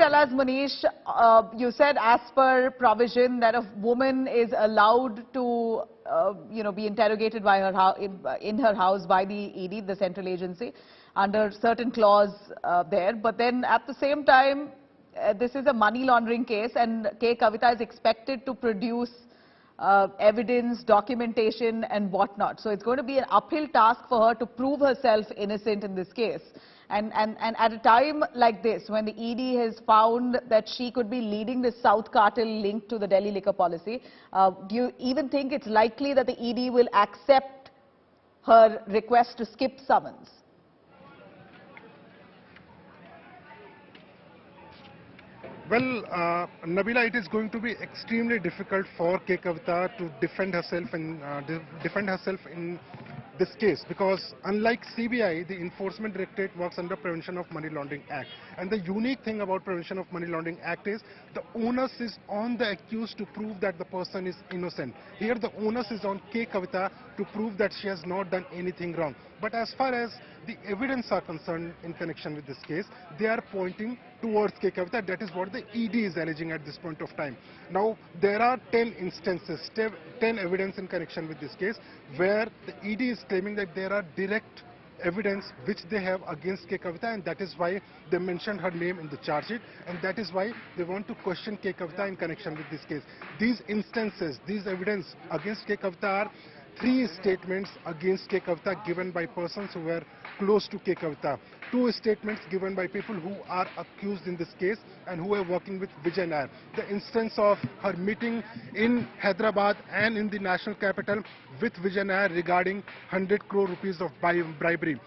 tell us, Manish, you said as per provision that a woman is allowed to, be interrogated by in her house by the ED, the central agency, under certain clause there. But then at the same time, this is a money laundering case, and Kavitha is expected to produce evidence, documentation and whatnot. So it's going to be an uphill task for her to prove herself innocent in this case. And at a time like this, when the ED has found that she could be leading the South cartel linked to the Delhi liquor policy, do you even think it's likely that the ED will accept her request to skip summons? Well, Nabila, it is going to be extremely difficult for Kavitha to defend herself in this case, because unlike CBI, the Enforcement Directorate works under Prevention of Money Laundering Act. And the unique thing about Prevention of Money Laundering Act is the onus is on the accused to prove that the person is innocent. Here the onus is on Kavitha to prove that she has not done anything wrong. But as far as the evidence are concerned in connection with this case, they are pointing towards Kavitha. That is what the ED is alleging at this point of time. Now, there are 10 instances, 10 evidence in connection with this case, where the ED is claiming that there are direct evidence which they have against Kavitha, and that is why they mentioned her name in the charge sheet, and that is why they want to question Kavitha in connection with this case. These instances, these evidence against Kavitha are 3 statements against Kavitha given by persons who were close to Kavitha. 2 statements given by people who are accused in this case and who are working with Vijay Nair. The instance of her meeting in Hyderabad and in the national capital with Vijay Nair regarding 100 crore rupees of bribery.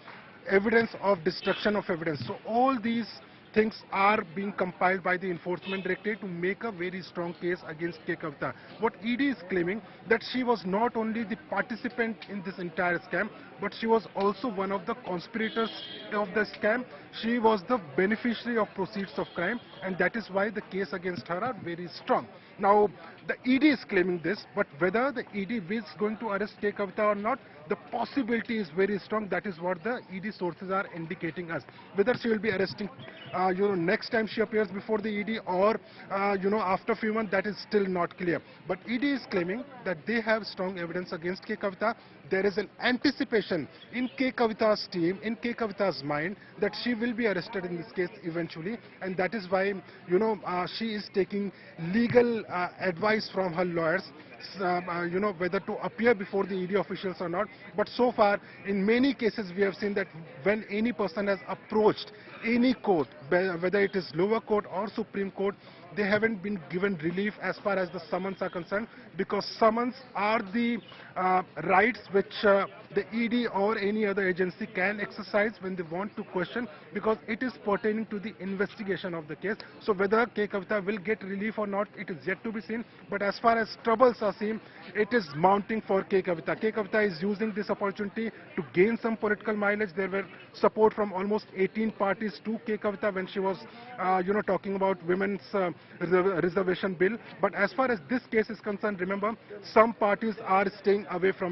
Evidence of destruction of evidence. So all these things are being compiled by the Enforcement Directorate to make a very strong case against Kavitha. What ED is claiming that she was not only the participant in this entire scam, but she was also one of the conspirators of the scam. She was the beneficiary of proceeds of crime, and that is why the case against her are very strong. Now, the ED is claiming this, but whether the ED is going to arrest Kavitha or not, the possibility is very strong. That is what the ED sources are indicating us. Whether she will be arresting, next time she appears before the ED or, after a few months, that is still not clear. But ED is claiming that they have strong evidence against Kavitha. There is an anticipation in Kavitha's team, in Kavitha's mind, that she will be arrested in this case eventually, and that is why, she is taking legal advice from her lawyers, whether to appear before the ED officials or not. But so far, in many cases, we have seen that when any person has approached any court, whether it is lower court or Supreme Court, they haven't been given relief as far as the summons are concerned, because summons are the rights which the ED or any other agency can exercise when they want to question, because it is pertaining to the investigation of the case. So whether Kavitha will get relief or not, it is yet to be seen. But as far as troubles are seen, it is mounting for Kavitha. Kavitha is using this opportunity to gain some political mileage. There were support from almost 18 parties to Kavitha when she was, talking about women's reservation bill. But as far as this case is concerned, remember, some parties are staying away from